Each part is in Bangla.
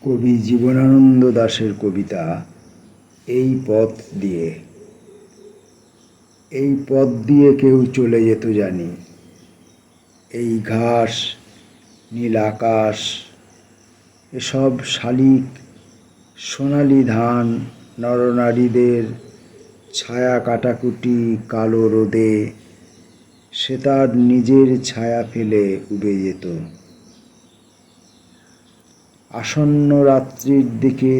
কবি জীবনানন্দ দাশের কবিতা এই পথ দিয়ে। এই পথ দিয়ে কেউ চলে যেত জানি, এই ঘাস, নীল আকাশ, এসব শালিক, সোনালি ধান, নরনারীদের ছায়া কাটাকুটি কালো রোদে, সে তার নিজের ছায়া ফেলে উবে যেত। আসন্ন রাত্রির দিকে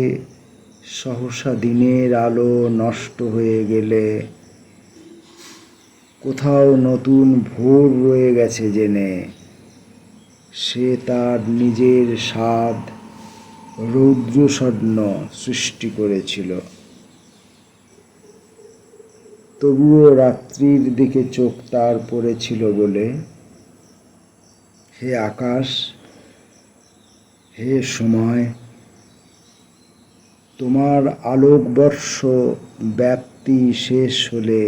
সহসা দিনের আলো নষ্ট হয়ে গেলে, কোথাও নতুন ভোর রয়ে গেছে জেনে, সে তার নিজের স্বাদ রৌদ্রস্বর্ণ সৃষ্টি করেছিল। তবুও রাত্রির দিকে চোখ তার পড়েছিল বলে, হে আকাশ, হে সময়, তোমার আলোকবর্ষ ব্যাপ্তি শেষ হলে,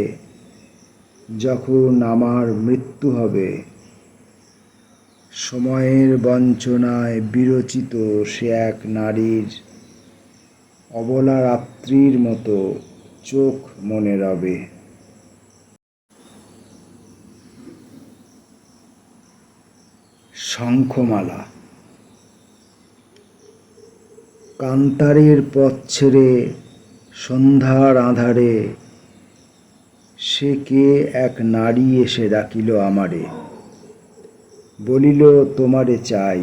যখন আমার মৃত্যু হবে, সময়ের বঞ্চনায় বিরচিত সে এক নারীর অবলা রাত্রির মতো চোখ মনে রবে। শঙ্খমালা। কান্তারের পথ ছেড়ে সন্ধ্যার আঁধারে সে কে এক নারী এসে ডাকিল আমারে, বলিল তোমারে চাই।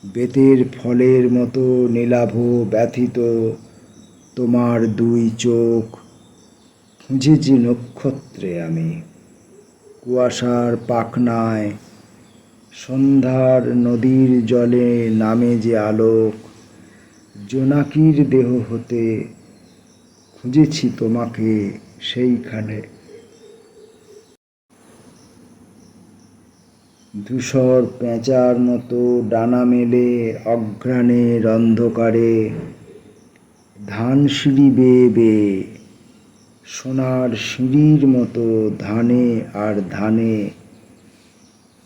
বেতের ফলের মতো নীলাভ ব্যথিত তোমার দুই চোখ খুঁজেছি নক্ষত্রে আমি, কুয়াশার পাখনায় সন্ধ্যার নদীর জলে নামে যে আলোক, জোনাকির দেহ হতে খুঁজেছি তোমাকে সেইখানে। ধূসর পেঁচার মতো ডানা মেলে অঘ্রাণের অন্ধকারে, ধান সিঁড়ি বেয়ে বেয়ে সোনার সিঁড়ির মতো ধানে আর ধানে,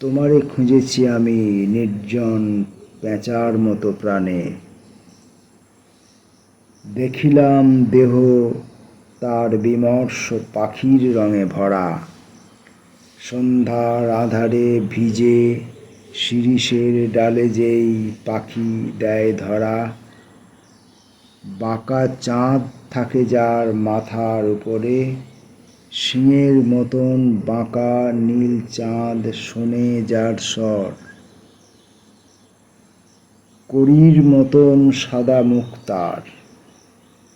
তোমারে খুঁজেছি আমি নির্জন পেঁচার মতো প্রাণে। দেখিলাম দেহ তার বিমর্ষ পাখির রঙে ভরা, সন্ধ্যার আঁধারে ভিজে শিরীষের ডালে যেই পাখি দেয় ধরা। বাঁকা চাঁদ থাকে যার মাথার উপরে, শিঙের মতন বাঁকা নীল চাঁদ শোনে যার স্বর। কড়ির মতন সাদা মুখ তার,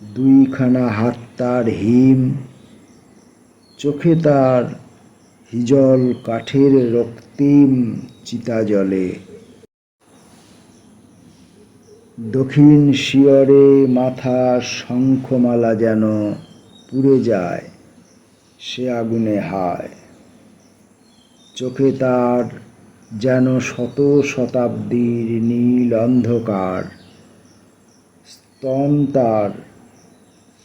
দুইখানা হাত তার হিম, চোখে তার হিজল কাঠের রক্তিম চিতা জ্বলে। দক্ষিণ শিয়রে মাথা শঙ্খমালা যেন পুড়ে যায় সে আগুনে হায়। চোখে তার যেন শত শতাব্দীর নীল অন্ধকার, স্তন তার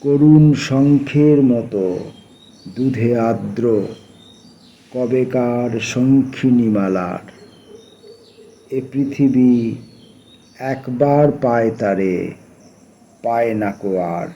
করুণ শঙ্খের মতো দুধে আর্দ্র কবেকার শঙ্খিনী মালার। এ পৃথিবী একবার পায় তারে, পায় না কো আর।